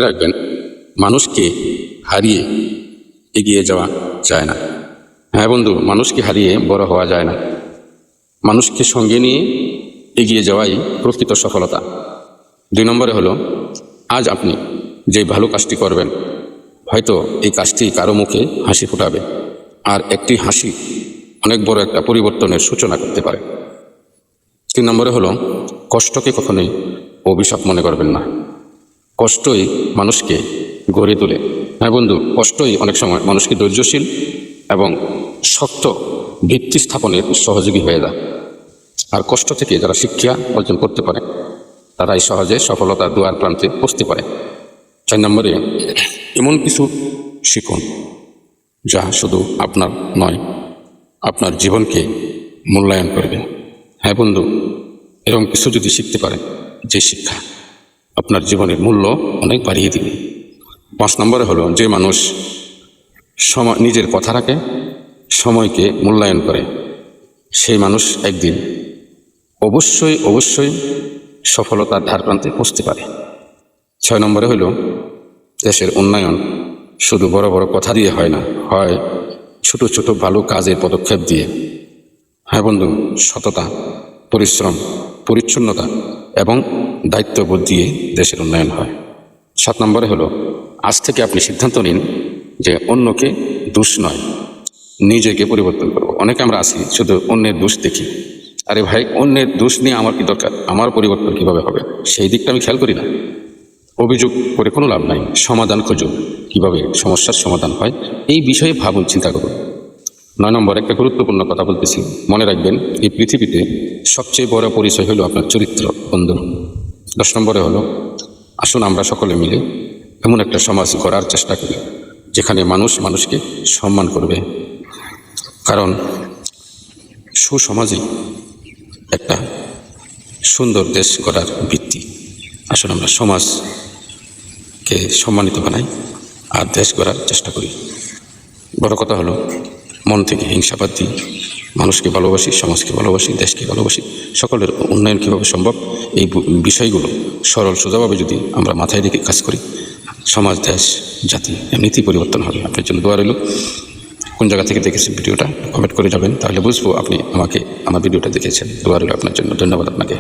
রাখবেন, মানুষকে হারিয়ে এগিয়ে যাওয়া যায় না। হ্যাঁ বন্ধু, মানুষকে হারিয়ে বড় হওয়া যায় না। মানুষকে সঙ্গে নিয়ে এগিয়ে যাওয়াই প্রকৃত সফলতা। 2 নম্বরে হলো, আজ আপনি যে ভালো কাজটি করবেন, হয়তো এই কাজটি কারো মুখে হাসি ফোটাবে, আর একটি হাসি অনেক বড় একটা পরিবর্তনের সূচনা করতে পারে। 3 নম্বরে হলো, কষ্টকে কখনোই অভিশাপ মনে করবেন না। কষ্টই মানুষকে গড়ে তোলে। হ্যাঁ বন্ধু, কষ্টই অনেক সময় মানুষকে ধৈর্যশীল এবং শক্ত ভিত্তি স্থাপনের সহযোগী হয়ে যায়। আর কষ্ট থেকে যারা শিক্ষা অর্জন করতে পারে তারাই সহজে সফলতার দুয়ার প্রান্তে পৌঁছতে পারে। 4 নম্বরে, এমন কিছু শিখুন যা শুধু আপনার নয়, আপনার জীবনকে মূল্যায়ন করবে। হ্যাঁ বন্ধু, এরকম কিছু যদি শিখতে পারেন যে শিক্ষা আপনার জীবনের মূল্য অনেক বাড়িয়ে দিবে। 5 নম্বরে হলো, যে মানুষ নিজের কথা রাখে, সময়কে মূল্যায়ন করে, সেই মানুষ একদিন অবশ্যই সফলতার ধারপ্রান্তে পৌঁছতে পারে। 6 নম্বরে হলো, দেশের উন্নয়ন শুধু বড় বড় কথা দিয়ে হয় না, হয় ছোট ছোট ভালো কাজের পদক্ষেপ দিয়ে। হ্যাঁ বন্ধু, সততা, পরিশ্রম, পরিচ্ছন্নতা এবং দায়িত্ববোধ দিয়ে দেশের উন্নয়ন হয়। 7 নম্বরে হলো, আজ থেকে আপনি সিদ্ধান্ত নিন যে অন্যকে দোষ নয়, নিজেকে পরিবর্তন করব। অনেকে আমরা আছি শুধু অন্যের দোষ দেখি। আরে ভাই, অন্যের দোষ নিয়ে আমার কি দরকার? আমার পরিবর্তন কিভাবে হবে সেই দিকটা আমি খেয়াল করি না। অভিযোগ করে কোনো লাভ নাই, সমাধান খুঁজুন। কিভাবে সমস্যার সমাধান হয় এই বিষয়ে ভাবুন, চিন্তা করুন। 9 নম্বর, একটা গুরুত্বপূর্ণ কথা বলতেছি, মনে রাখবেন, এই পৃথিবীতে সবচেয়ে বড় পরিচয় হলো আপনার চরিত্র বন্ধু। 10 নম্বরে হলো, আসুন আমরা সকলে মিলে এমন একটা সমাজ গড়ার চেষ্টা করি যেখানে মানুষ মানুষকে সম্মান করবে, কারণ সুসমাজই একটা সুন্দর দেশ গড়ার ভিত্তি। আসলে আমরা সমাজকে সম্মানিত বানাই আর দেশ গড়ার চেষ্টা করি। বড় কথা হলো, মন থেকে হিংসাবাদ দিই, মানুষকে ভালোবাসি, সমাজকে ভালোবাসি, দেশকে ভালোবাসি। সকলের উন্নয়ন কীভাবে সম্ভব এই বিষয়গুলো সরল সোজাভাবে যদি আমরা মাথায় রেখে কাজ করি, সমাজ, দেশ, জাতি এমনিতেই পরিবর্তন হবে। আপনার জন্য দোয়া রইল। কোন জায়গা থেকে দেখেছেন ভিডিওটা কমেন্ট করে যাবেন, তাহলে বুঝবো আপনি আমার ভিডিওটা দেখেছেন। দোয়া রইল আপনার জন্য। ধন্যবাদ আপনাকে।